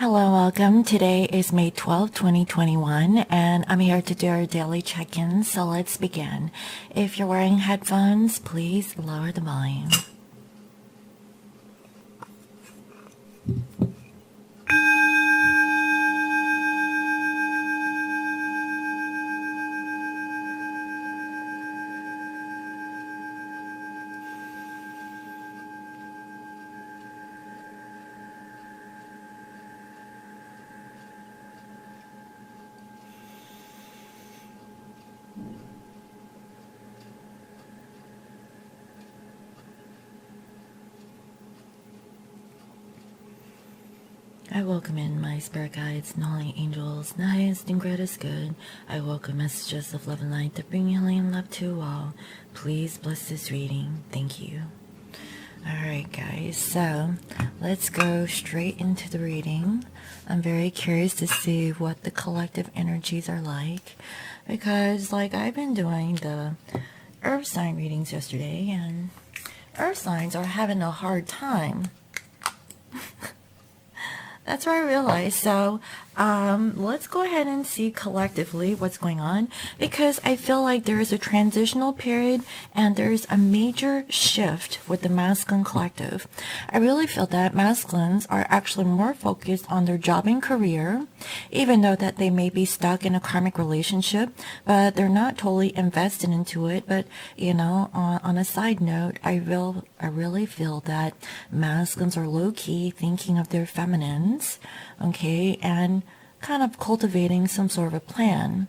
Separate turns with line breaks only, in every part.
Hello, welcome. Today is May 12, 2021, and I'm here to do our daily check-in, so let's begin. If you're wearing headphones, please lower the volume. I welcome in my spirit guides, knowing angels, the highest and greatest good. I welcome messages of love and light that bring healing and love to all. Please bless this reading. Thank you. Alright guys, so let's go straight into the reading. I'm very curious to see what the collective energies are like, because I've been doing the earth sign readings yesterday, and earth signs are having a hard time. That's what I realized. So let's go ahead and see collectively what's going on, because I feel like there is a transitional period and there's a major shift with the masculine collective. I really feel that masculines are actually more focused on their job and career, even though that they may be stuck in a karmic relationship, but they're not totally invested into it. But you know, on a side note, I really feel that masculines are low-key thinking of their feminines, okay, and kind of cultivating some sort of a plan.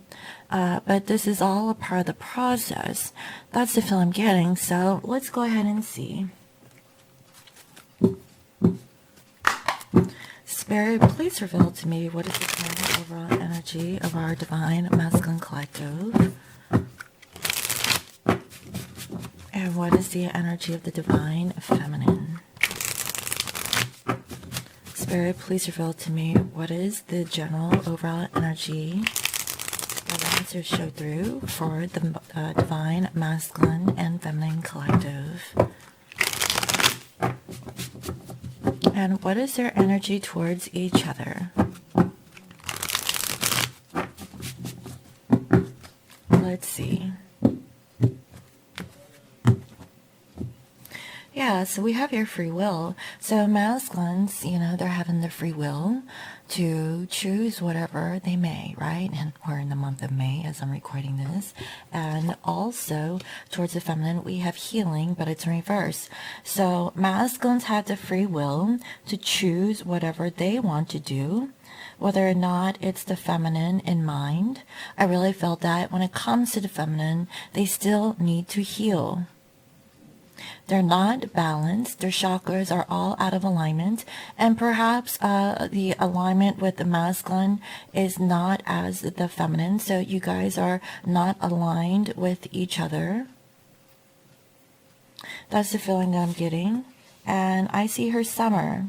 But this is all a part of the process. That's the feel I'm getting. So let's go ahead and see. Spirit, please reveal to me what is the current overall energy of our divine masculine collective. And what is the energy of the divine feminine? Spirit, please reveal to me what is the general overall energy that the answers show through for the divine masculine and feminine collective. And what is their energy towards each other? Let's see. Yeah, so we have your free will. So masculines, you know, they're having the free will to choose whatever they may, right? And we're in the month of May as I'm recording this. And also towards the feminine, we have healing, but it's in reverse. So masculines have the free will to choose whatever they want to do, whether or not it's the feminine in mind. I really felt that when it comes to the feminine, they still need to heal. They're not balanced. Their chakras are all out of alignment. And perhaps the alignment with the masculine is not as the feminine. So you guys are not aligned with each other. That's the feeling that I'm getting. And I see her summer.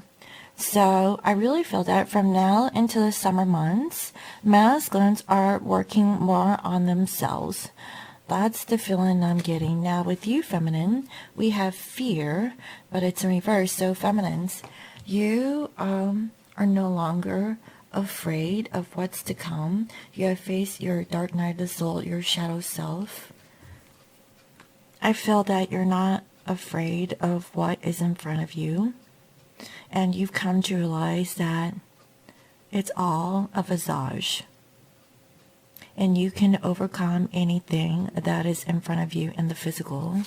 So I really feel that from now into the summer months, masculines are working more on themselves. That's the feeling I'm getting. Now with you, feminine, we have fear, but it's in reverse. So feminines, you are no longer afraid of what's to come. You have faced your dark night of the soul, your shadow self. I feel that you're not afraid of what is in front of you. And you've come to realize that it's all a visage. And you can overcome anything that is in front of you in the physical.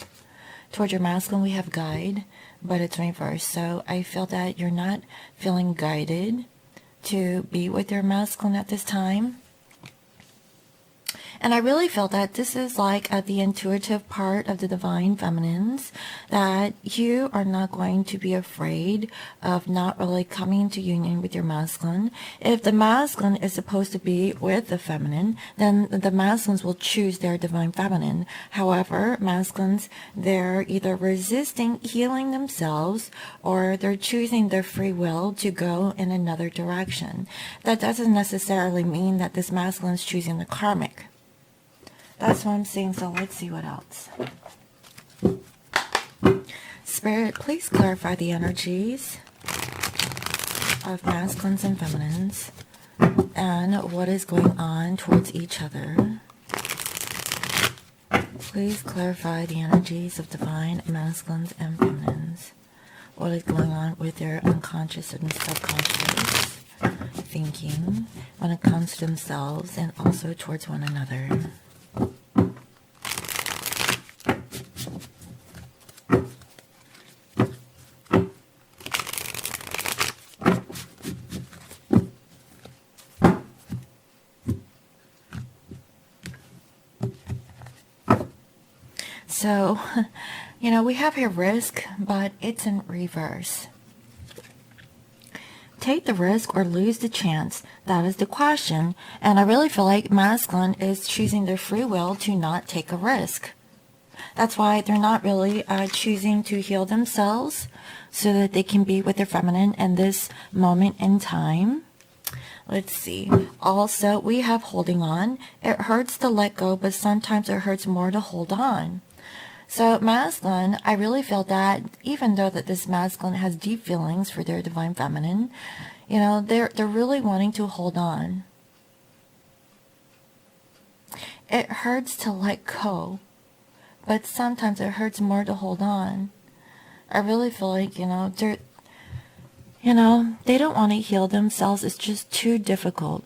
Toward your masculine, we have guide, but it's reversed. So I feel that you're not feeling guided to be with your masculine at this time. And I really feel that this is like the intuitive part of the divine feminines, that you are not going to be afraid of not really coming into union with your masculine. If the masculine is supposed to be with the feminine, then the masculines will choose their divine feminine. However, masculines, they're either resisting healing themselves or they're choosing their free will to go in another direction. That doesn't necessarily mean that this masculine is choosing the karmic. That's what I'm seeing, so let's see what else. Spirit, please clarify the energies of masculines and feminines and what is going on towards each other. Please clarify the energies of divine masculines and feminines. What is going on with their unconscious and subconscious thinking when it comes to themselves and also towards one another. So, we have here risk, but it's in reverse. Take the risk or lose the chance. That is the question. And I really feel like masculine is choosing their free will to not take a risk. That's why they're not really choosing to heal themselves so that they can be with their feminine in this moment in time. Let's see. Also, we have holding on. It hurts to let go, but sometimes it hurts more to hold on. So masculine, I really feel that even though that this masculine has deep feelings for their divine feminine, they're really wanting to hold on. It hurts to let go, but sometimes it hurts more to hold on. I really feel like, they don't want to heal themselves. It's just too difficult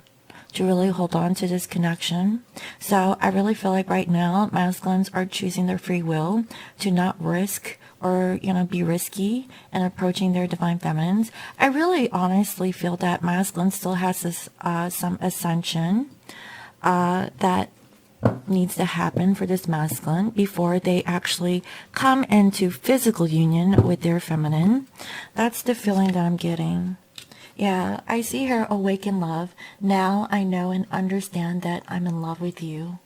to really hold on to this connection. So I really feel like right now masculines are choosing their free will to not risk or be risky in approaching their divine feminines. I really honestly feel that masculine still has this some ascension that needs to happen for this masculine before they actually come into physical union with their feminine. That's the feeling that I'm getting. Yeah, I see her awaken love. Now I know and understand that I'm in love with you.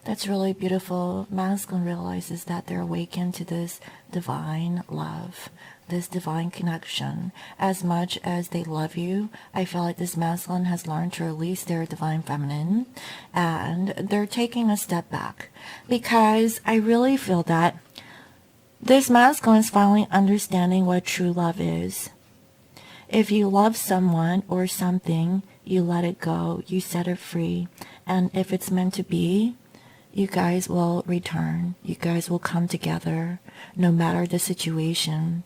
That's really beautiful. Masculine realizes that they're awakened to this divine love, this divine connection. As much as they love you, I feel like this masculine has learned to release their divine feminine, and they're taking a step back because I really feel that this masculine is finally understanding what true love is. If you love someone or something, you let it go, you set it free. And if it's meant to be, you guys will return. You guys will come together no matter the situation.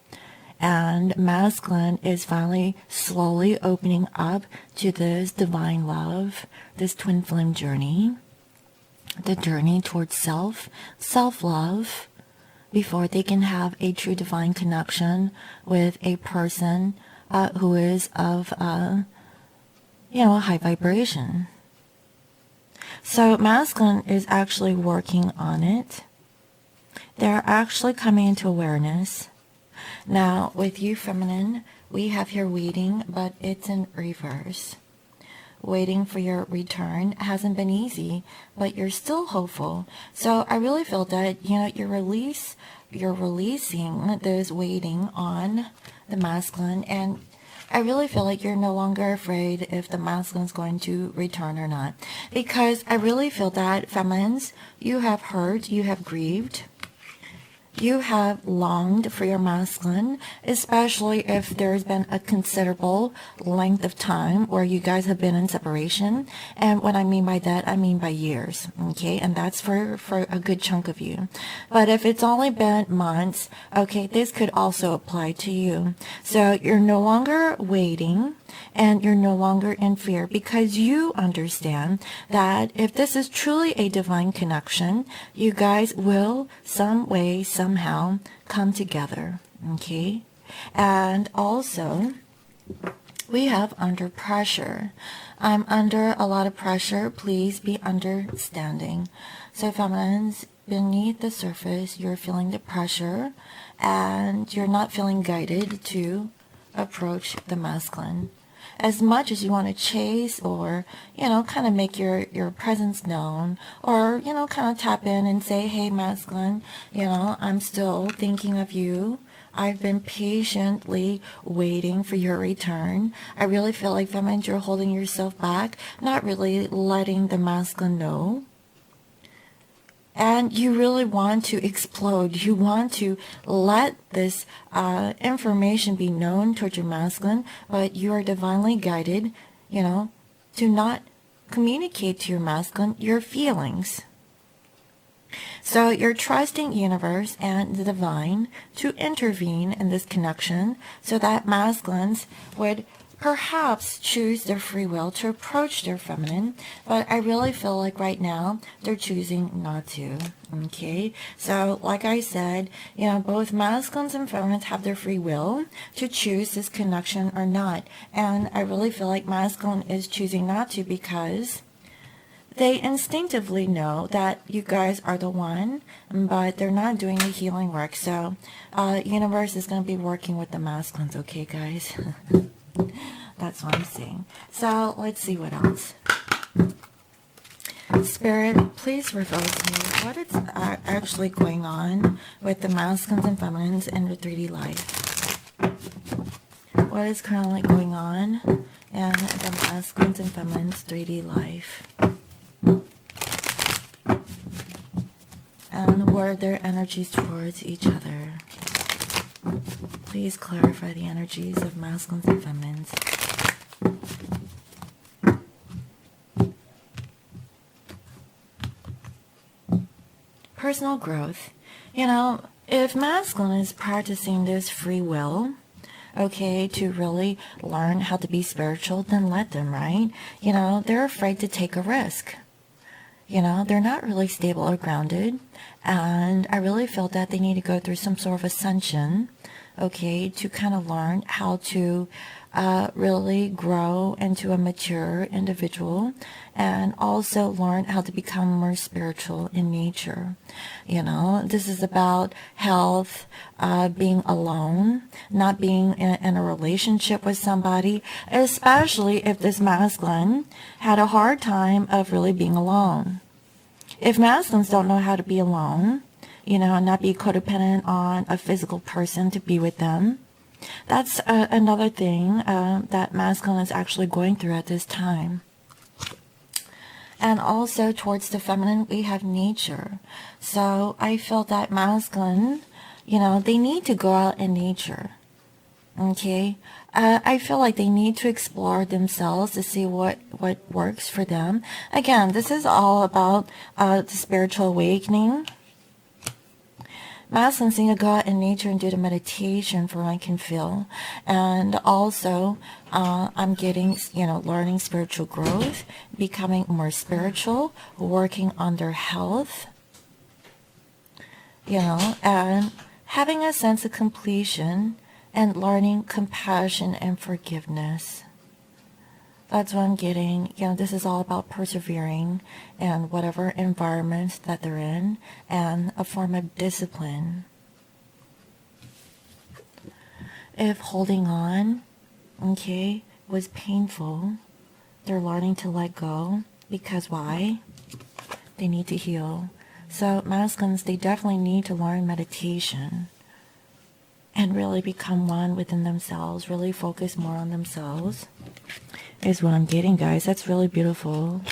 And masculine is finally slowly opening up to this divine love, this twin flame journey, the journey towards self-love, before they can have a true divine connection with a person who is of, a high vibration. So masculine is actually working on it. They're actually coming into awareness. Now, with you, feminine, we have here waiting, but it's in reverse. Waiting for your return hasn't been easy, but you're still hopeful. So I really feel that, you're releasing this waiting on the masculine, and I really feel like you're no longer afraid if the masculine is going to return or not. Because I really feel that, feminines, you have hurt, you have grieved, you have longed for your masculine, especially if there's been a considerable length of time where you guys have been in separation. And what I mean by that, I mean by years, okay? And that's for a good chunk of you. But if it's only been months, okay, this could also apply to you. So you're no longer waiting and you're no longer in fear, because you understand that if this is truly a divine connection, you guys will some way, somehow come together, okay? And also, we have under pressure. I'm under a lot of pressure. Please be understanding. So feminines, beneath the surface, you're feeling the pressure and you're not feeling guided to approach the masculine. As much as you want to chase or, kind of make your presence known, or, kind of tap in and say, hey, masculine, I'm still thinking of you. I've been patiently waiting for your return. I really feel like, feminine, you're holding yourself back, not really letting the masculine know And you really want to explode. You want to let this information be known towards your masculine, but you are divinely guided, to not communicate to your masculine your feelings. So you're trusting universe and the divine to intervene in this connection so that masculines would perhaps choose their free will to approach their feminine, but I really feel like right now they're choosing not to. Okay, so like I said, both masculines and feminines have their free will to choose this connection or not, and I really feel like masculine is choosing not to because they instinctively know that you guys are the one, but they're not doing the healing work. So universe is going to be working with the masculines, okay guys? That's what I'm seeing. So let's see what else. Spirit, please reveal to me what is actually going on with the masculines and feminines in the 3D life. What is currently going on in the masculines and feminines 3D life? And what are their energies towards each other? Please clarify the energies of masculines and feminines. Personal growth. If masculine is practicing this free will, okay, to really learn how to be spiritual, then let them, right? They're afraid to take a risk. They're not really stable or grounded, and I really feel that they need to go through some sort of ascension, okay, to kind of learn how to really grow into a mature individual and also learn how to become more spiritual in nature. This is about health, being alone, not being in a relationship with somebody, especially if this masculine had a hard time of really being alone. If masculines don't know how to be alone, and not be codependent on a physical person to be with them, that's another thing that masculine is actually going through at this time. And also towards the feminine, we have nature. So I feel that masculine, they need to go out in nature. Okay, I feel like they need to explore themselves to see what works for them. Again, this is all about the spiritual awakening. Masculines need to go out in nature and do the meditation for what I can feel. And also, I'm getting, learning spiritual growth, becoming more spiritual, working on their health, and having a sense of completion and learning compassion and forgiveness. That's what I'm getting. This is all about persevering in whatever environment that they're in and a form of discipline. If holding on, okay, was painful, they're learning to let go because why? They need to heal. So masculines, they definitely need to learn meditation and really become one within themselves, really focus more on themselves. Is what I'm getting, guys. That's really beautiful.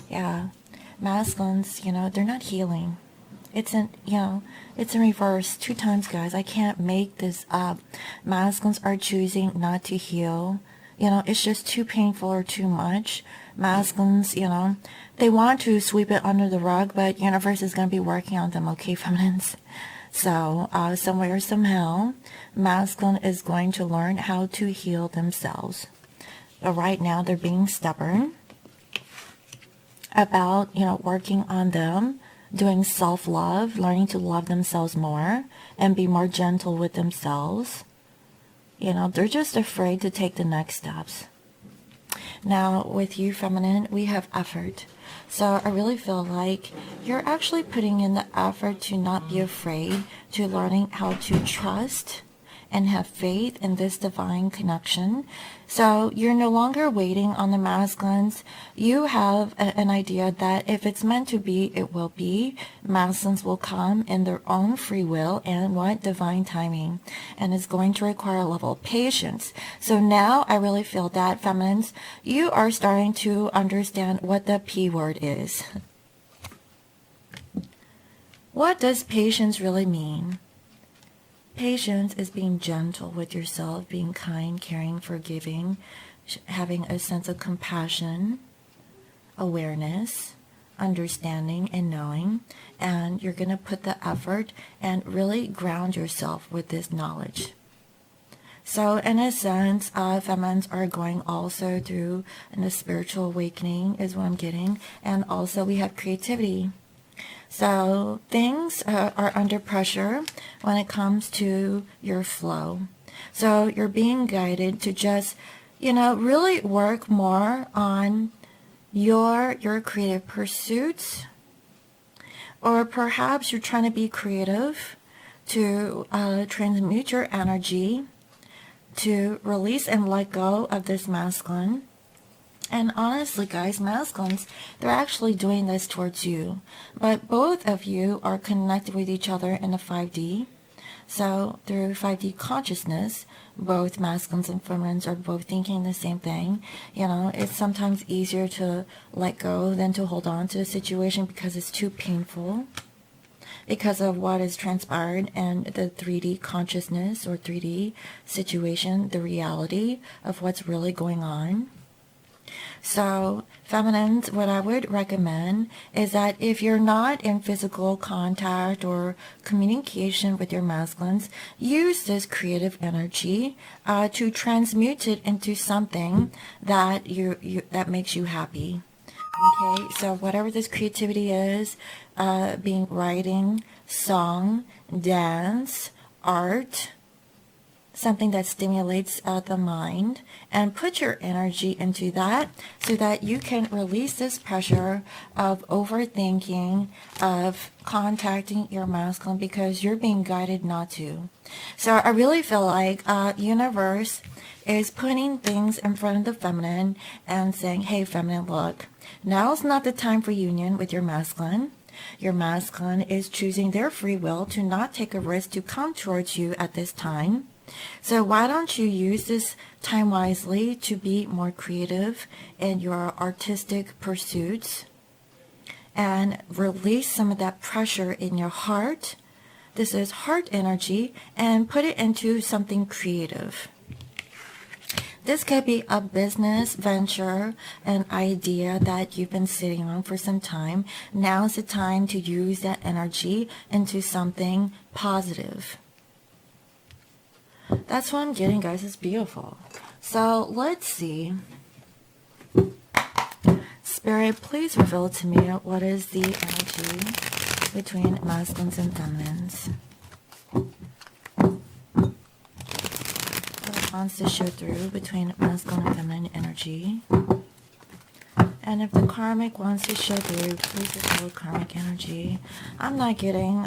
Yeah, masculines, they're not healing. It's in reverse 2 times, guys. I can't make this up. Masculines are choosing not to heal. It's just too painful or too much. Masculines, they want to sweep it under the rug, but universe is going to be working on them, okay, feminines? So, somewhere, somehow, masculine is going to learn how to heal themselves. But right now, they're being stubborn about, working on them, doing self-love, learning to love themselves more, and be more gentle with themselves. They're just afraid to take the next steps. Now, with you, feminine, we have effort. So I really feel like you're actually putting in the effort to not be afraid, to learning how to trust and have faith in this divine connection. So you're no longer waiting on the masculines. You have an idea that if it's meant to be, it will be. Masculines will come in their own free will and what? Divine timing. And it's going to require a level of patience. So now I really feel that, feminines, you are starting to understand what the P word is. What does patience really mean? Patience is being gentle with yourself, being kind, caring, forgiving, having a sense of compassion, awareness, understanding, and knowing. And you're going to put the effort and really ground yourself with this knowledge. So in a sense, feminines are going also through a spiritual awakening is what I'm getting. And also we have creativity. So things are under pressure when it comes to your flow. So you're being guided to just, really work more on your creative pursuits. Or perhaps you're trying to be creative to transmute your energy, to release and let go of this masculine. And honestly, guys, masculines, they're actually doing this towards you. But both of you are connected with each other in the 5D. So through 5D consciousness, both masculines and feminines are both thinking the same thing. It's sometimes easier to let go than to hold on to the situation because it's too painful, because of what is transpired in the 3D consciousness or 3D situation, the reality of what's really going on. So feminines, what I would recommend is that if you're not in physical contact or communication with your masculines, use this creative energy to transmute it into something that that makes you happy. Okay, so whatever this creativity is, being writing, song, dance, art, something that stimulates the mind, and put your energy into that so that you can release this pressure of overthinking, of contacting your masculine because you're being guided not to. So I really feel like universe is putting things in front of the feminine and saying, hey feminine, look, now's not the time for union with your masculine. Your masculine is choosing their free will to not take a risk to come towards you at this time. So why don't you use this time wisely to be more creative in your artistic pursuits and release some of that pressure in your heart. This is heart energy, and put it into something creative. This could be a business venture, an idea that you've been sitting on for some time. Now's the time to use that energy into something positive. That's what I'm getting, guys. It's beautiful. So let's see. Spirit, please reveal to me what is the energy between masculines and feminines. What wants to show through between masculine and feminine energy. And if the karmic wants to show through, please reveal karmic energy. I'm not getting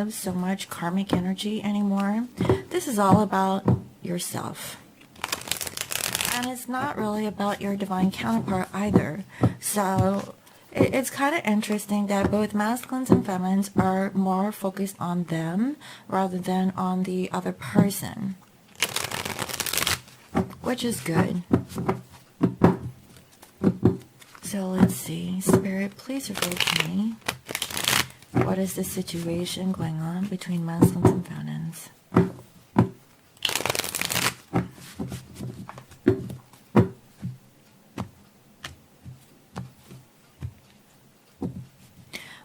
so much karmic energy anymore. This is all about yourself. And it's not really about your divine counterpart either. So it's kind of interesting that both masculines and feminines are more focused on them rather than on the other person, which is good. So let's see. Spirit, please reveal to me what is the situation going on between masculines and feminines.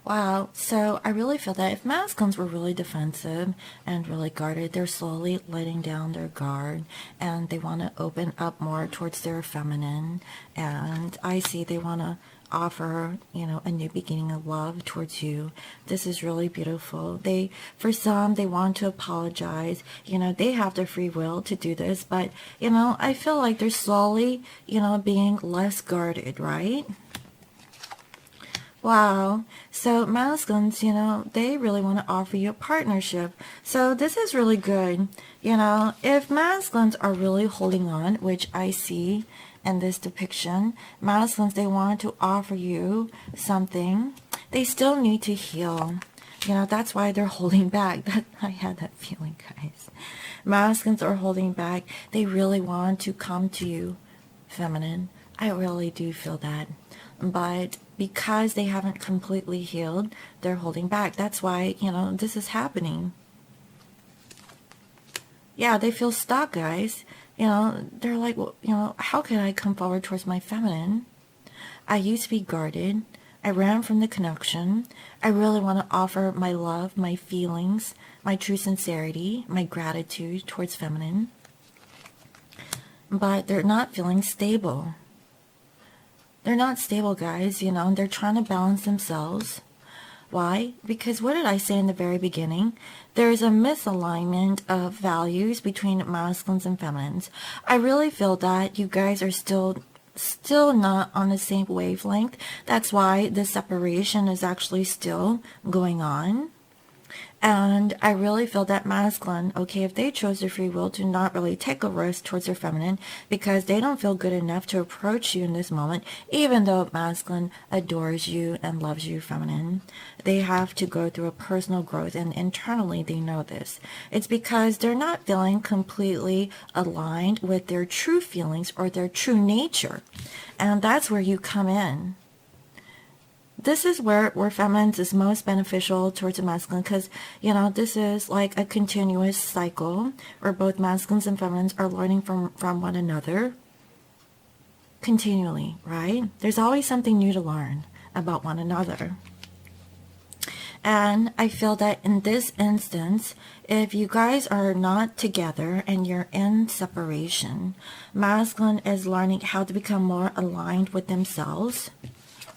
Wow, so I really feel that if masculines were really defensive and really guarded, they're slowly letting down their guard and they want to open up more towards their feminine. And I see they want to offer, a new beginning of love towards you. This is really beautiful. For some, they want to apologize. They have their free will to do this, but, I feel like they're slowly, being less guarded, right? Wow. So masculines, they really want to offer you a partnership. So this is really good. If masculines are really holding on, which I see in this depiction, masculines, they want to offer you something. They still need to heal. That's why they're holding back. I had that feeling, guys. Masculines are holding back. They really want to come to you, feminine. I really do feel that. but because they haven't completely healed, they're holding back. That's why, this is happening. Yeah, they feel stuck, guys. They're like, well, how can I come forward towards my feminine? I used to be guarded. I ran from the connection. I really want to offer my love, my feelings, my true sincerity, my gratitude towards feminine. But they're not feeling stable. They're not stable, guys. They're trying to balance themselves. Why? Because what did I say in the very beginning? There's a misalignment of values between masculines and feminines. I really feel that you guys are still not on the same wavelength. That's why the separation is actually still going on. And I really feel that masculine, okay, if they chose their free will to not really take a risk towards their feminine because they don't feel good enough to approach you in this moment, even though masculine adores you and loves you, feminine, they have to go through a personal growth, and internally they know this. It's because they're not feeling completely aligned with their true feelings or their true nature. And that's where you come in. This is where feminine is most beneficial towards a masculine, because, this is like a continuous cycle where both masculines and feminines are learning from one another continually, right? There's always something new to learn about one another. And I feel that in this instance, if you guys are not together and you're in separation, masculine is learning how to become more aligned with themselves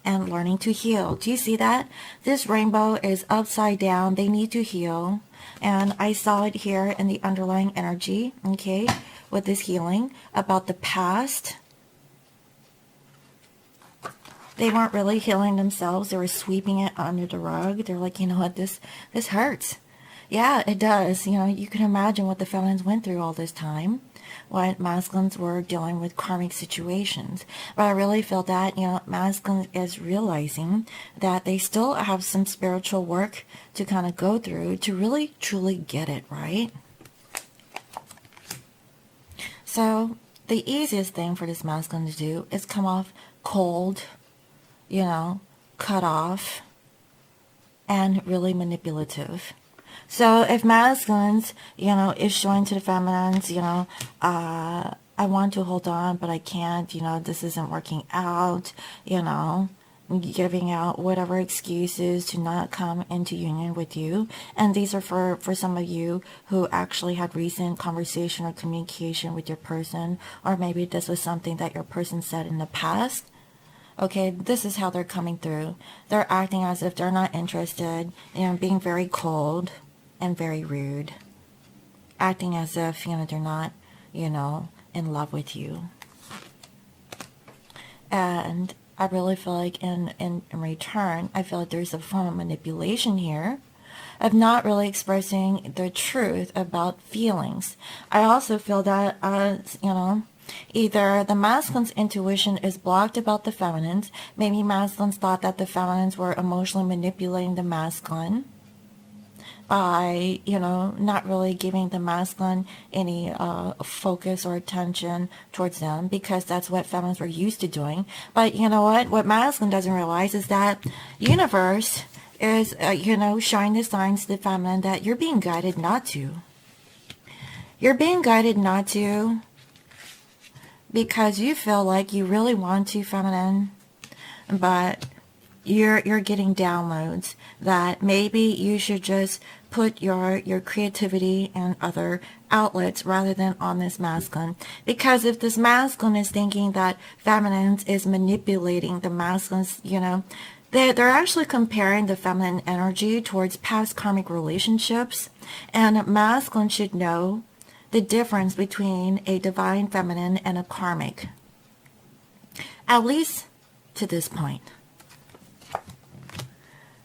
and learning to heal. Do you see that? This rainbow is upside down. They need to heal. And I saw it here in the underlying energy, okay, with this healing about the past. They weren't really healing themselves. They were sweeping it under the rug. They're like, you know what, this hurts. Yeah, it does. You can imagine what the feminines went through all this time, what masculines were dealing with karmic situations. But I really feel that, masculine is realizing that they still have some spiritual work to kind of go through to really, truly get it, right? So the easiest thing for this masculine to do is come off cold, cut off, and really manipulative. So if masculines, is showing to the feminines, I want to hold on, but I can't, this isn't working out, giving out whatever excuses to not come into union with you. And these are for some of you who actually had recent conversation or communication with your person, or maybe this was something that your person said in the past. Okay, this is how they're coming through. They're acting as if they're not interested, being very cold and very rude, acting as if, they're not, in love with you. And I really feel like in return, I feel like there's a form of manipulation here of not really expressing the truth about feelings. I also feel that, either the masculine's intuition is blocked about the feminines. Maybe masculines thought that the feminines were emotionally manipulating the masculine by, not really giving the masculine any focus or attention towards them, because that's what feminines were used to doing. But you know what masculine doesn't realize is that universe is, showing the signs to the feminine that you're being guided not to. You're being guided not to because you feel like you really want to, feminine, but you're getting downloads that maybe you should just put your creativity in other outlets rather than on this masculine. Because if this masculine is thinking that feminine is manipulating the masculines, they're actually comparing the feminine energy towards past karmic relationships, and masculine should know the difference between a divine feminine and a karmic, at least to this point.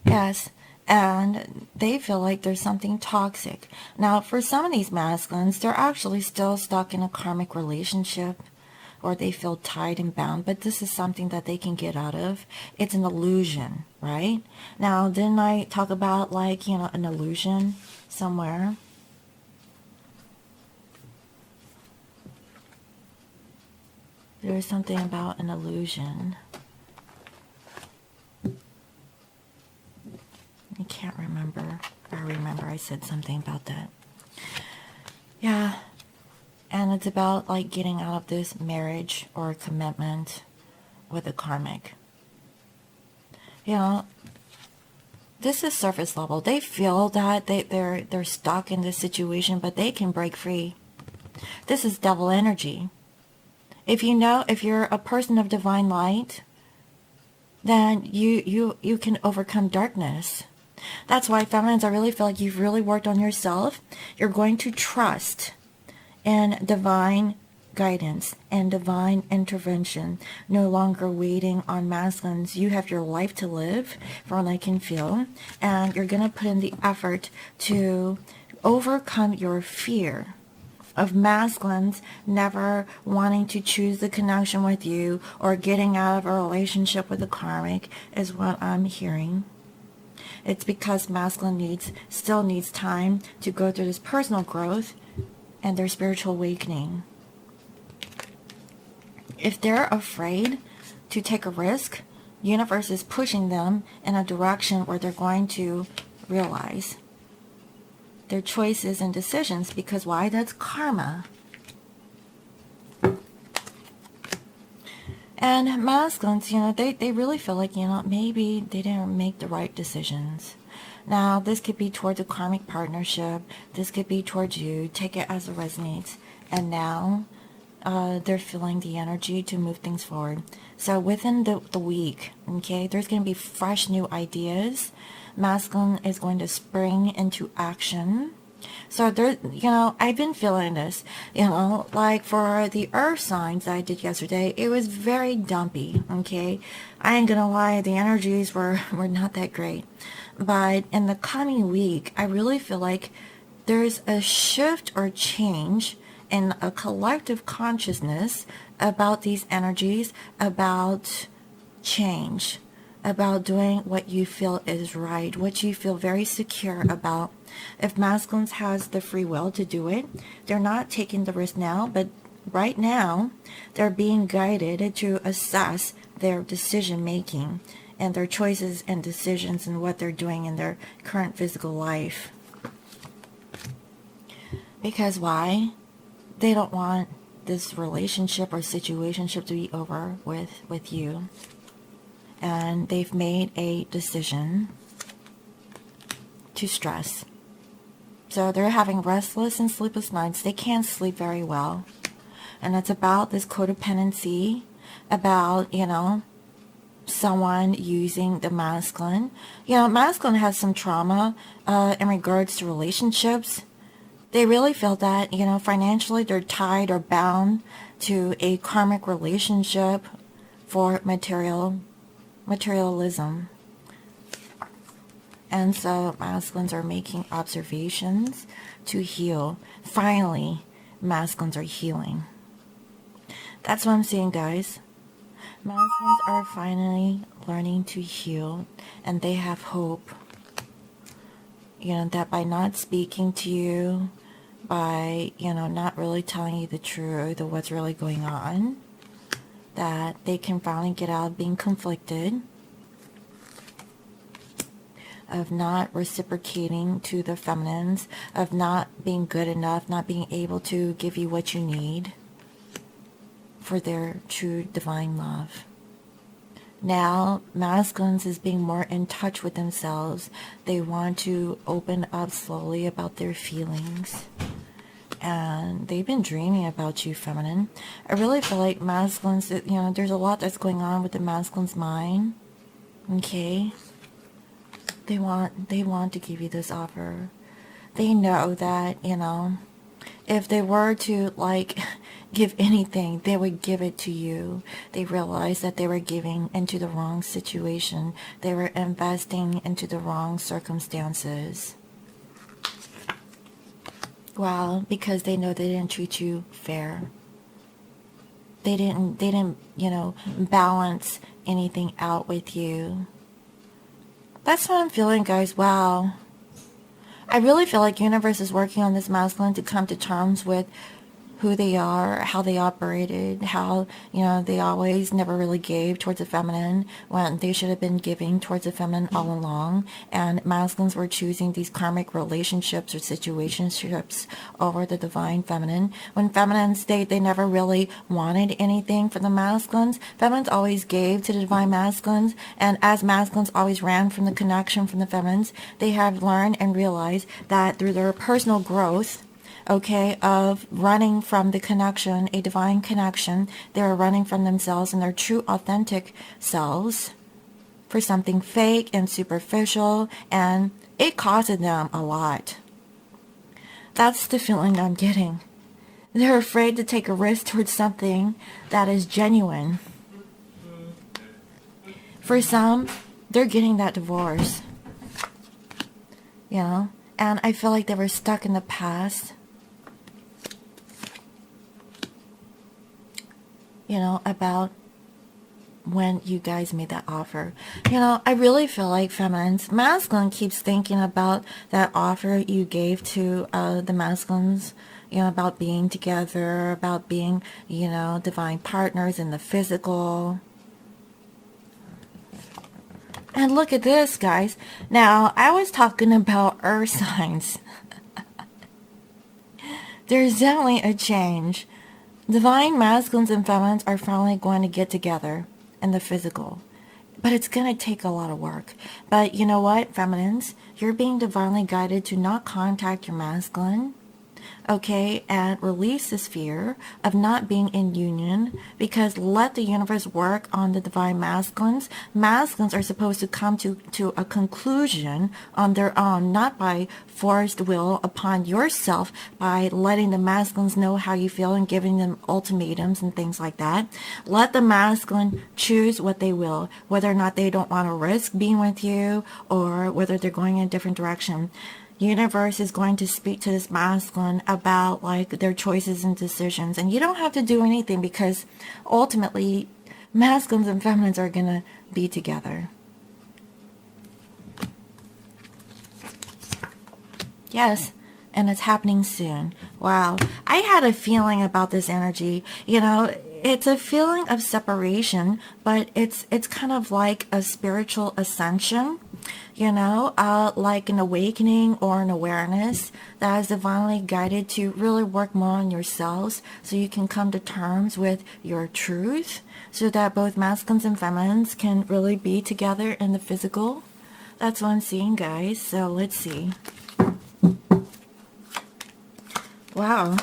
Yes, and they feel like there's something toxic. Now, for some of these masculines, they're actually still stuck in a karmic relationship, or they feel tied and bound, but this is something that they can get out of. It's an illusion, right? Now, didn't I talk about, an illusion somewhere? There's something about an illusion. said something about that. Yeah. And it's about like getting out of this marriage or commitment with a karmic. You know, this is surface level. They feel that they're stuck in this situation, but they can break free. This is devil energy. If you're a person of divine light, then you can overcome darkness. That's why, feminines, I really feel like you've really worked on yourself. You're going to trust in divine guidance and divine intervention, no longer waiting on masculines. You have your life to live, from what I can feel, and you're going to put in the effort to overcome your fear of masculines never wanting to choose the connection with you or getting out of a relationship with a karmic, is what I'm hearing. It's because masculine still needs time to go through this personal growth and their spiritual awakening. If they're afraid to take a risk, universe is pushing them in a direction where they're going to realize their choices and decisions. Because why? That's karma. And masculines, they really feel like, maybe they didn't make the right decisions. Now, this could be towards a karmic partnership. This could be towards you. Take it as it resonates. And now, they're feeling the energy to move things forward. So within the week, okay, there's going to be fresh new ideas. Masculine is going to spring into action. So there, I've been feeling this, like for the earth signs I did yesterday, it was very dumpy, okay? I ain't gonna lie, the energies were not that great. But in the coming week, I really feel like there's a shift or change in a collective consciousness about these energies, about change, about doing what you feel is right, what you feel very secure about. If masculines has the free will to do it, they're not taking the risk now, but right now they're being guided to assess their decision making and their choices and decisions and what they're doing in their current physical life. Because why? They don't want this relationship or situationship to be over with you. And they've made a decision to stress. So they're having restless and sleepless nights. They can't sleep very well. And it's about this codependency, about, someone using the masculine. Masculine has some trauma in regards to relationships. They really feel that, financially they're tied or bound to a karmic relationship for materialism. And so masculines are making observations to heal. Finally, masculines are healing. That's what I'm seeing, guys. Masculines are finally learning to heal, and they have hope. That by not speaking to you, by, not really telling you the truth of what's really going on, that they can finally get out of being conflicted, of not reciprocating to the feminines, of not being good enough, not being able to give you what you need for their true divine love. Now, masculines is being more in touch with themselves. They want to open up slowly about their feelings. And they've been dreaming about you, feminine. I really feel like masculines, there's a lot that's going on with the masculine's mind. Okay? They want to give you this offer. They know that, if they were to, give anything, they would give it to you. They realized that they were giving into the wrong situation. They were investing into the wrong circumstances. Well, because they know they didn't treat you fair. They didn't, balance anything out with you. That's what I'm feeling, guys. Wow. I really feel like universe is working on this masculine to come to terms with who they are, how they operated, how, you know, they always never really gave towards the feminine when they should have been giving towards the feminine all along. And masculines were choosing these karmic relationships or situationships over the divine feminine. When feminines, they never really wanted anything from the masculines. Feminines always gave to the divine masculines. And as masculines always ran from the connection from the feminines, they have learned and realized that through their personal growth, okay, of running from the connection, a divine connection, they're running from themselves and their true authentic selves for something fake and superficial, and it costed them a lot. That's the feeling I'm getting. They're afraid to take a risk towards something that is genuine. For some, they're getting that divorce, you know, and I feel like they were stuck in the past, you know, about when you guys made that offer. You know, I really feel like feminines, masculine keeps thinking about that offer you gave to the masculines, you know, about being together, about being, you know, divine partners in the physical. And look at this, guys. Now, I was talking about earth signs. There's definitely a change. Divine masculines and feminines are finally going to get together in the physical. But it's going to take a lot of work. But you know what, feminines? You're being divinely guided to not contact your masculine, okay, and release this fear of not being in union, because let the universe work on the divine masculines. Masculines are supposed to come to a conclusion on their own, not by forced will upon yourself, by letting the masculines know how you feel and giving them ultimatums and things like that. Let the masculine choose what they will, whether or not they don't want to risk being with you or whether they're going in a different direction. Universe is going to speak to this masculine about like their choices and decisions, and you don't have to do anything, because ultimately masculines and feminines are gonna be together. Yes, and it's happening soon. Wow, I had a feeling about this energy. You know, it's a feeling of separation, but it's kind of like a spiritual ascension, you know, like an awakening or an awareness that is divinely guided to really work more on yourselves so you can come to terms with your truth, so that both masculines and feminines can really be together in the physical. That's what I'm seeing, guys. So let's see. Wow.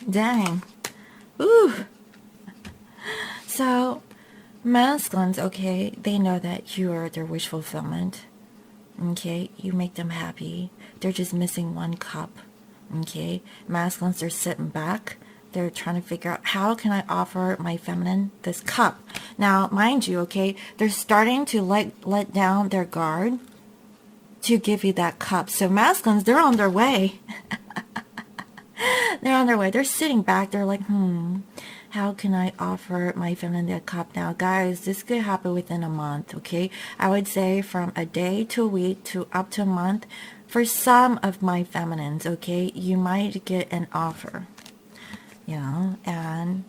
Dang. Ooh. So, masculines, okay, they know that you are their wish fulfillment. Okay, you make them happy. They're just missing one cup. Okay, masculines are sitting back. They're trying to figure out, how can I offer my feminine this cup? Now, mind you, okay, they're starting to let down their guard to give you that cup. So masculines, they're on their way. They're on their way. They're sitting back. They're like, how can I offer my feminine that cup now? Guys, this could happen within a month, okay? I would say from a day to a week to up to a month. For some of my feminines, okay, you might get an offer, you know, and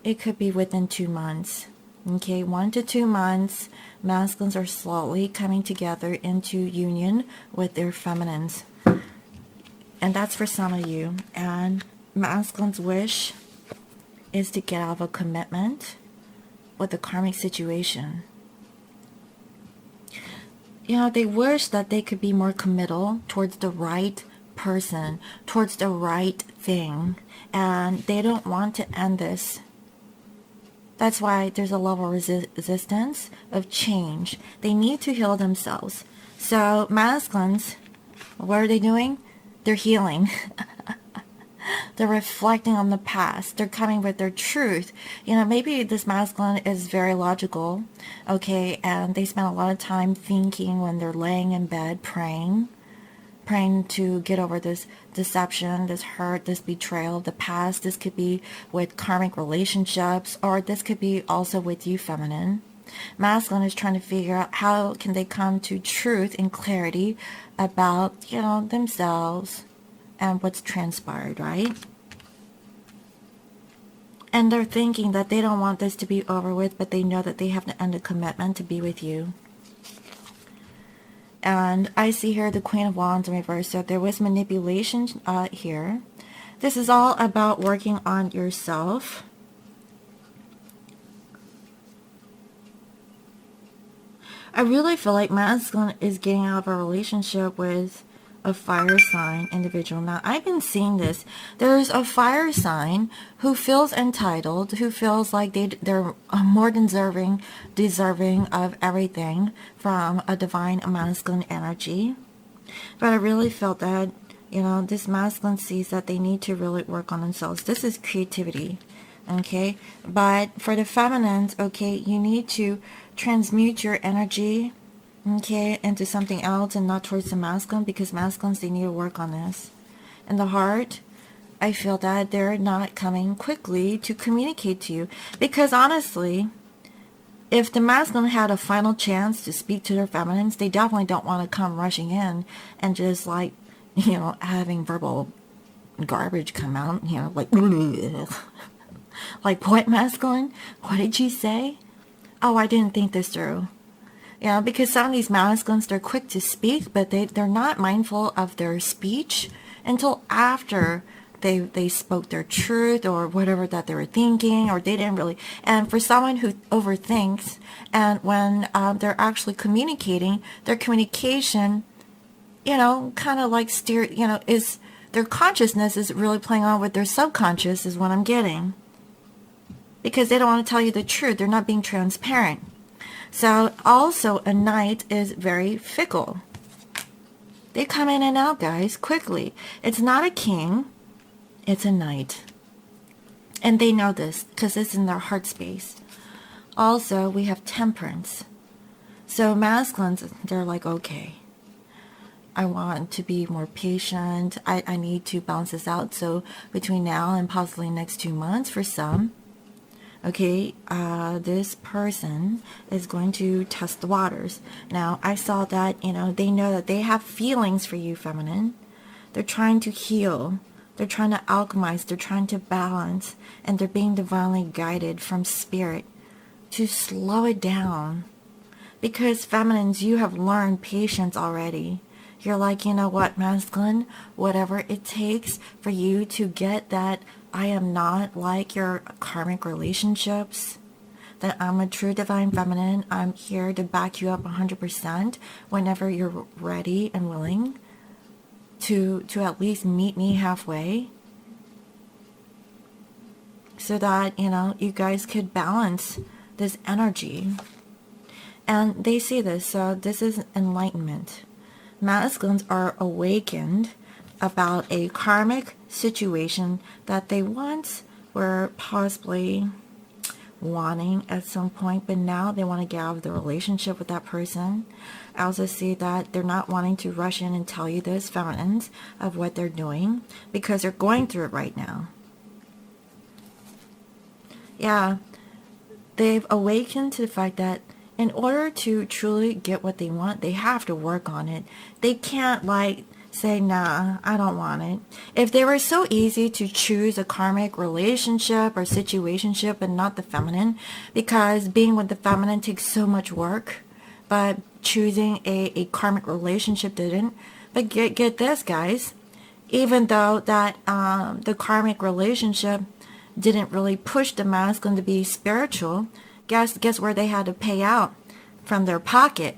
it could be within 2 months. Okay, 1 to 2 months, masculines are slowly coming together into union with their feminines. And that's for some of you. And masculine's wish is to get out of a commitment with a karmic situation. You know, they wish that they could be more committal towards the right person, towards the right thing. And they don't want to end this. That's why there's a level of resistance of change. They need to heal themselves. So masculines, what are they doing? They're healing. They're reflecting on the past. They're coming with their truth. You know, maybe this masculine is very logical, okay, and they spend a lot of time thinking when they're laying in bed, praying to get over this deception, this hurt, this betrayal of the past. This could be with karmic relationships, or this could be also with you, feminine. Masculine is trying to figure out how can they come to truth and clarity about, you know, themselves and what's transpired, right? And they're thinking that they don't want this to be over with, but they know that they have to end a commitment to be with you. And I see here the Queen of Wands in reverse. So there was manipulation here. This is all about working on yourself. I really feel like masculine is getting out of a relationship with a fire sign individual. Now, I've been seeing this. There's a fire sign who feels entitled, who feels like they're more than deserving of everything from a divine masculine energy. But I really felt that, you know, this masculine sees that they need to really work on themselves. This is creativity, okay? But for the feminines, okay, you need to transmute your energy, okay, into something else and not towards the masculine, because masculines, they need to work on this. In the heart, I feel that they're not coming quickly to communicate to you, because honestly, if the masculine had a final chance to speak to their feminines, they definitely don't want to come rushing in and just like, you know, having verbal garbage come out, you know, like like, what, masculine? What did you say? Oh, I didn't think this through. You know, because some of these masculines, they're quick to speak, but they're not mindful of their speech until after they spoke their truth or whatever that they were thinking, or they didn't really. And for someone who overthinks, and when they're actually communicating, their communication, you know, kind of like is their consciousness is really playing on with their subconscious, is what I'm getting. Because they don't want to tell you the truth. They're not being transparent. So also a knight is very fickle. They come in and out, guys, quickly. It's not a king. It's a knight. And they know this because it's in their heart space. Also, we have temperance. So masculines, they're like, okay, I want to be more patient. I need to balance this out. So between now and possibly next 2 months for some, okay, this person is going to test the waters. Now, I saw that, you know, they know that they have feelings for you, feminine. They're trying to heal. They're trying to alchemize. They're trying to balance. And they're being divinely guided from spirit to slow it down. Because feminines, you have learned patience already. You're like, you know what, masculine, whatever it takes for you to get that I am not like your karmic relationships, that I'm a true divine feminine. I'm here to back you up 100% whenever you're ready and willing to at least meet me halfway, so that, you know, you guys could balance this energy. And they see this, so this is enlightenment. Masculines are awakened about a karmic situation that they once were possibly wanting at some point, but now they want to get out of the relationship with that person. I also see that they're not wanting to rush in and tell you this, feminines, of what they're doing, because they're going through it right now. Yeah, they've awakened to the fact that in order to truly get what they want, they have to work on it. They can't like say, nah, I don't want it. If they were so easy to choose a karmic relationship or situationship and not the feminine, because being with the feminine takes so much work, but choosing a karmic relationship didn't. But get this, guys, even though that the karmic relationship didn't really push the masculine to be spiritual, guess where they had to pay out from their pocket.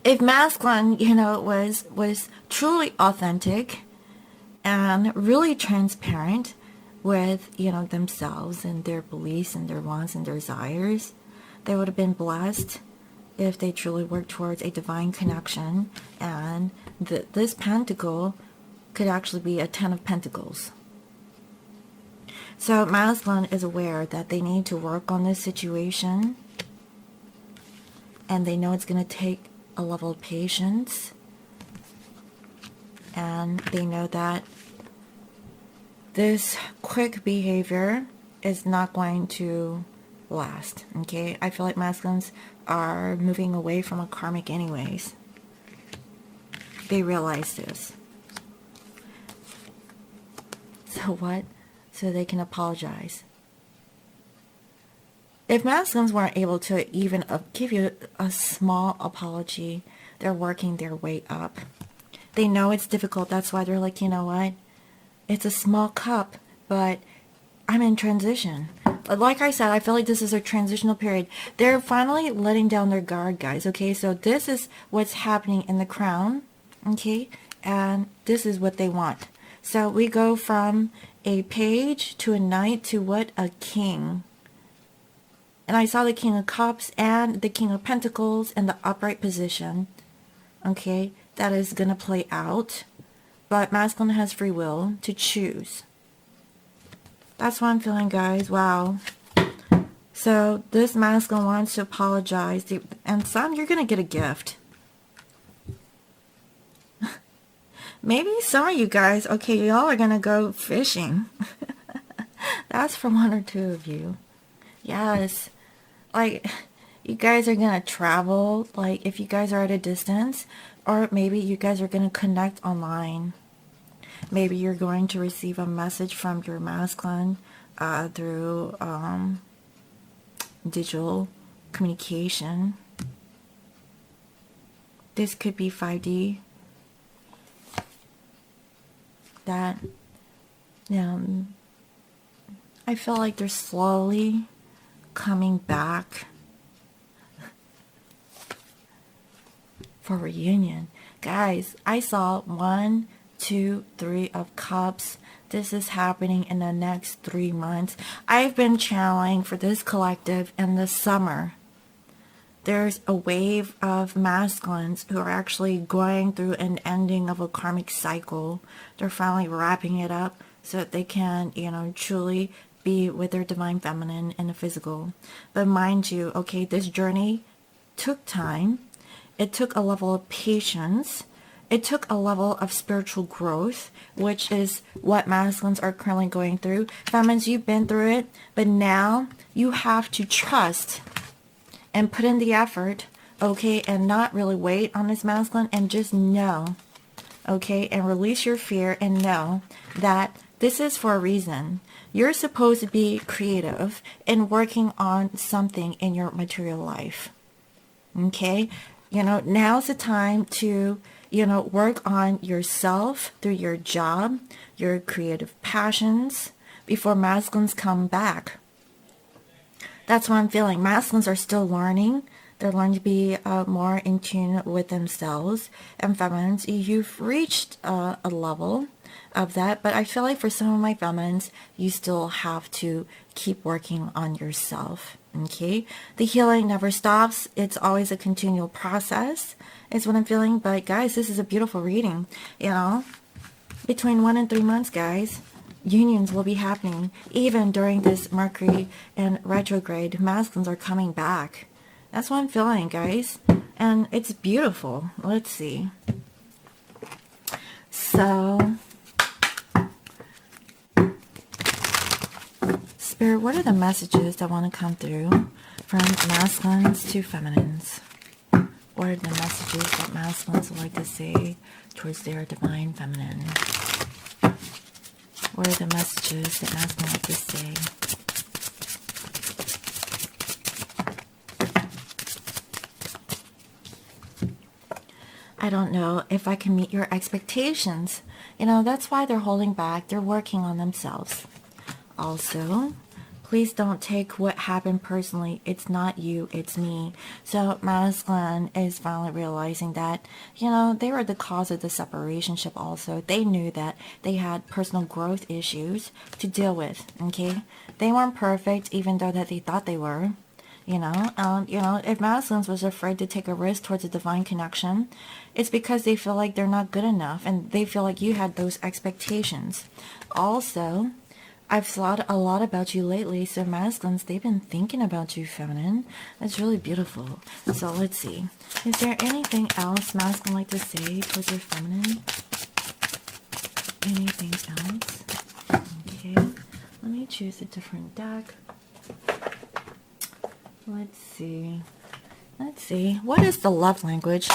If masculine, you know, was truly authentic and really transparent with, you know, themselves and their beliefs and their wants and their desires, they would have been blessed if they truly worked towards a divine connection. And this pentacle could actually be a 10 of pentacles. So masculine is aware that they need to work on this situation, and they know it's going to take a level of patience, and they know that this quick behavior is not going to last. Okay, I feel like masculines are moving away from a karmic anyways. They realize this. So what? So they can apologize. If masculines weren't able to even give you a small apology, they're working their way up. They know it's difficult. That's why they're like, you know what? It's a small cup, but I'm in transition. Like I said, I feel like this is a transitional period. They're finally letting down their guard, guys. Okay, so this is what's happening in the crown. Okay, and this is what they want. So we go from a page to a knight to what? A king. And I saw the King of Cups and the King of Pentacles in the upright position. Okay, that is going to play out. But masculine has free will to choose. That's what I'm feeling, guys. Wow. So this masculine wants to apologize. And some, you're going to get a gift. Maybe some of you guys, okay, y'all are going to go fishing. That's for one or two of you. Yes. Like, you guys are going to travel, like, if you guys are at a distance, or maybe you guys are going to connect online. Maybe you're going to receive a message from your masculine through digital communication. This could be 5D. That, I feel like they're slowly coming back for reunion. Guys, I saw 1, 2, 3 of cups. This is happening in the next 3 months. I've been channeling for this collective in the summer. There's a wave of masculines who are actually going through an ending of a karmic cycle. They're finally wrapping it up so that they can, truly be with their divine feminine in the physical. But mind you, okay, this journey took time. It took a level of patience. It took a level of spiritual growth, which is what masculines are currently going through. Feminines, you've been through it, but now you have to trust and put in the effort, okay, and not really wait on this masculine, and just know, okay, and release your fear and know that this is for a reason. You're supposed to be creative and working on something in your material life. Okay? Now's the time to, work on yourself through your job, your creative passions, before masculines come back. That's what I'm feeling. Masculines are still learning. They're learning to be more in tune with themselves. And feminines, you've reached a level of that, but I feel like for some of my feminines, you still have to keep working on yourself. Okay, the healing never stops. It's always a continual process is what I'm feeling. But guys, this is a beautiful reading. Between 1 and 3 months, guys, unions will be happening. Even during this Mercury and retrograde, masculines are coming back. That's what I'm feeling, guys, and it's beautiful. Let's see. So Spirit, what are the messages that want to come through from masculines to feminines? What are the messages that masculines would like to say towards their divine feminine? What are the messages that masculines like to say? I don't know if I can meet your expectations. That's why they're holding back. They're working on themselves. Also, please don't take what happened personally. It's not you, it's me. So masculine is finally realizing that, they were the cause of the separationship also. They knew that they had personal growth issues to deal with, okay? They weren't perfect, even though that they thought they were. If masculines was afraid to take a risk towards a divine connection, it's because they feel like they're not good enough, and they feel like you had those expectations. Also, I've thought a lot about you lately, so masculines, they've been thinking about you, feminine. It's really beautiful. So let's see. Is there anything else masculine like to say towards your feminine? Anything else? Okay. Let me choose a different deck. Let's see. What is the love language?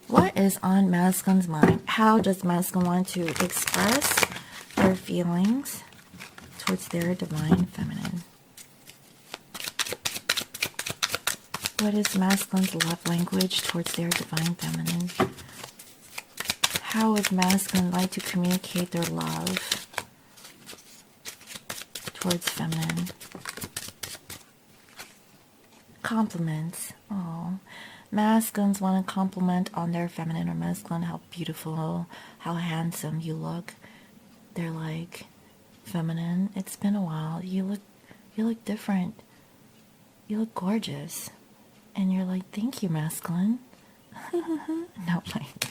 What is on masculine's mind? How does masculine want to express their feelings towards their divine feminine. What is masculine's love language towards their divine feminine? How would masculine like to communicate their love towards feminine? Compliments. Oh, masculines want to compliment on their feminine or masculine how beautiful, how handsome you look. They're like, feminine, it's been a while. You look different. You look gorgeous. And you're like, thank you, masculine. No, like,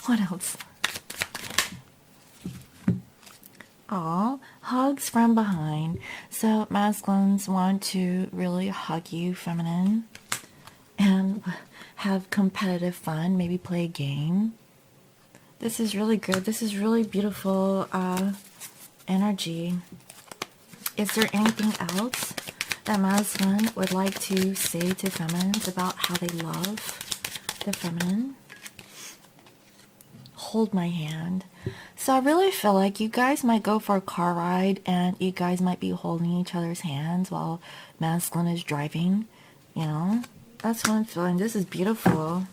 what else? Aw, hugs from behind. So masculines want to really hug you, feminine, and have competitive fun, maybe play a game. This is really good. This is really beautiful energy. Is there anything else that masculine would like to say to feminines about how they love the feminine? Hold my hand. So I really feel like you guys might go for a car ride and you guys might be holding each other's hands while masculine is driving. You know, that's what I'm feeling. This is beautiful.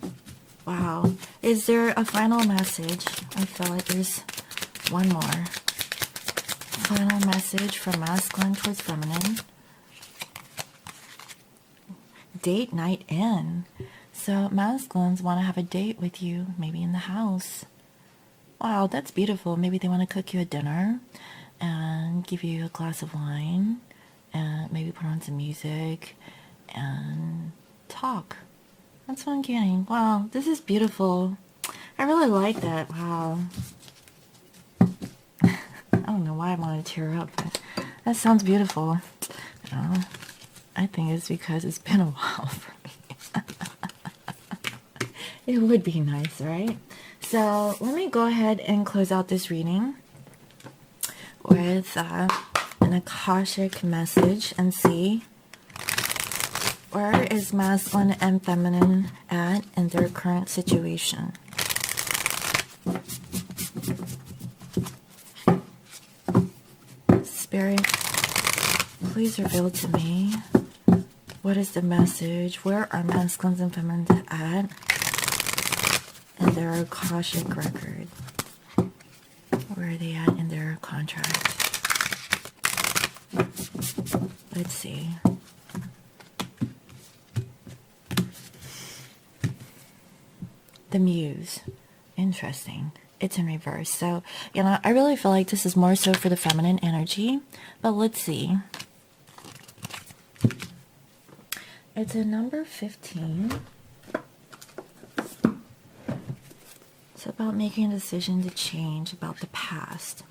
Wow. Is there a final message? I feel like there's one more. Final message from masculine towards feminine. Date night in. So masculines want to have a date with you, maybe in the house. Wow, that's beautiful. Maybe they want to cook you a dinner and give you a glass of wine and maybe put on some music and talk. That's what I'm getting. Wow, this is beautiful. I really like that. Wow. I don't know why I want to tear up, but that sounds beautiful. I think it's because it's been a while for me. It would be nice, right? So let me go ahead and close out this reading with an Akashic message and see where is masculine and feminine at in their current situation. Spirit, please reveal to me what is the message. Where are masculines and feminines at in their Akashic record? Where are they at in their contract? Let's see. The Muse. Interesting. It's in reverse. So, you know, I really feel like this is more so for the feminine energy. But let's see. It's a number 15. It's about making a decision to change about the past.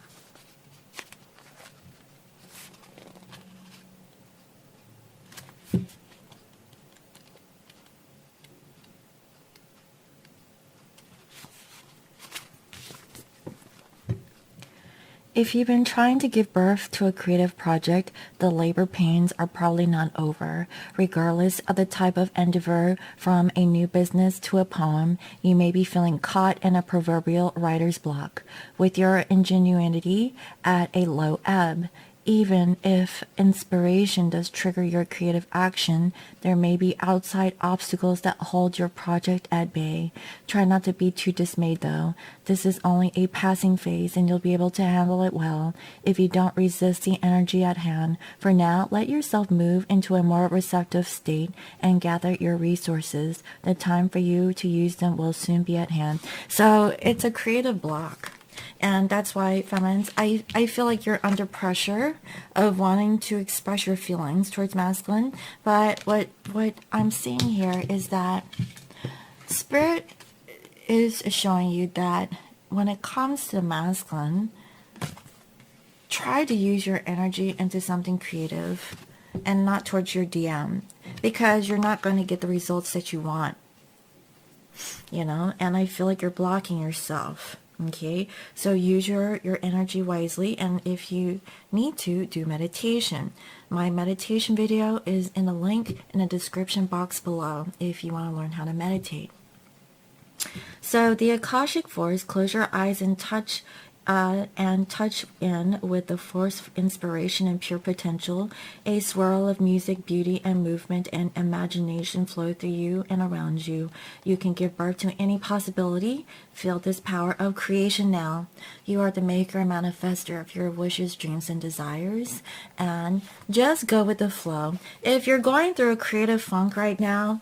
If you've been trying to give birth to a creative project, the labor pains are probably not over. Regardless of the type of endeavor, from a new business to a poem, you may be feeling caught in a proverbial writer's block, with your ingenuity at a low ebb. Even if inspiration does trigger your creative action, there may be outside obstacles that hold your project at bay. Try not to be too dismayed though. This is only a passing phase and you'll be able to handle it well if you don't resist the energy at hand. For now, let yourself move into a more receptive state and gather your resources. The time for you to use them will soon be at hand. So it's a creative block. And that's why, feminines, I feel like you're under pressure of wanting to express your feelings towards masculine. But what I'm seeing here is that Spirit is showing you that when it comes to masculine, try to use your energy into something creative and not towards your DM, because you're not going to get the results that you want. You know, and I feel like you're blocking yourself. Okay, so use your energy wisely, and if you need to, do meditation. My meditation video is in the link in the description box below if you want to learn how to meditate. So the Akashic Force, close your eyes and touch in with the force, inspiration, and pure potential. A swirl of music, beauty, and movement and imagination flow through you and around you. You can give birth to any possibility. Feel this power of creation now. You are the maker and manifester of your wishes, dreams, and desires. And just go with the flow. If you're going through a creative funk right now,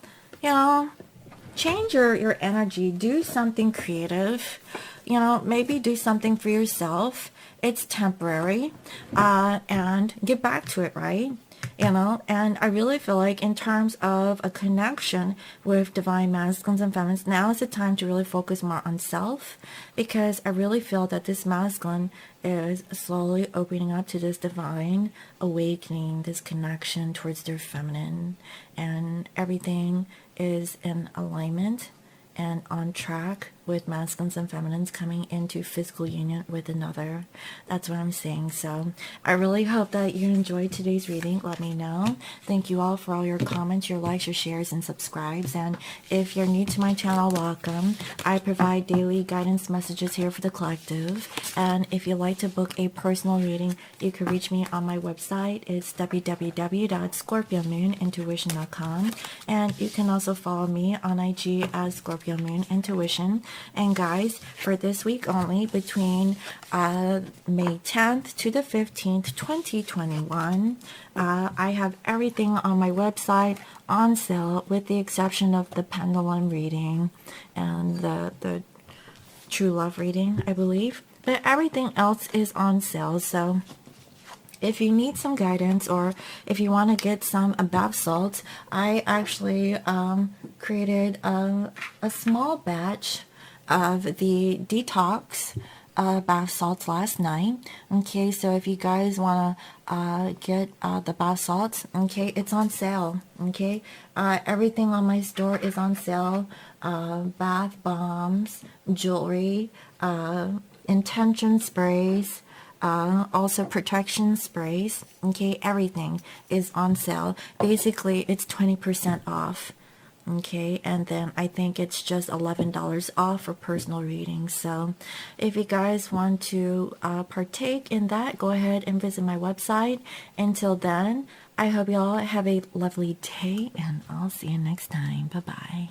change your energy. Do something creative. Maybe do something for yourself. It's temporary, and get back to it, right? And I really feel like in terms of a connection with divine masculines and feminines, now is the time to really focus more on self, because I really feel that this masculine is slowly opening up to this divine awakening, this connection towards their feminine, and everything is in alignment and on track with masculines and feminines coming into physical union with another. That's what I'm saying. So I really hope that you enjoyed today's reading. Let me know. Thank you all for all your comments, your likes, your shares, and subscribes. And if you're new to my channel, welcome. I provide daily guidance messages here for the collective. And if you'd like to book a personal reading, you can reach me on my website. It's www.scorpiomoonintuition.com. And you can also follow me on IG as Scorpio Moon Intuition. And guys, for this week only, between May 10th to the 15th, 2021, I have everything on my website on sale, with the exception of the pendulum reading and the true love reading, I believe. But everything else is on sale. So if you need some guidance, or if you want to get some bath salts, I actually created a small batch of the detox bath salts last night. Okay, so if you guys want to get the bath salts, okay, it's on sale. Okay, everything on my store is on sale. Bath bombs, jewelry, intention sprays, also protection sprays. Okay, everything is on sale. Basically, it's 20% off. Okay, and then I think it's just $11 off for personal readings. So if you guys want to partake in that, go ahead and visit my website. Until then, I hope you all have a lovely day, and I'll see you next time. Bye-bye.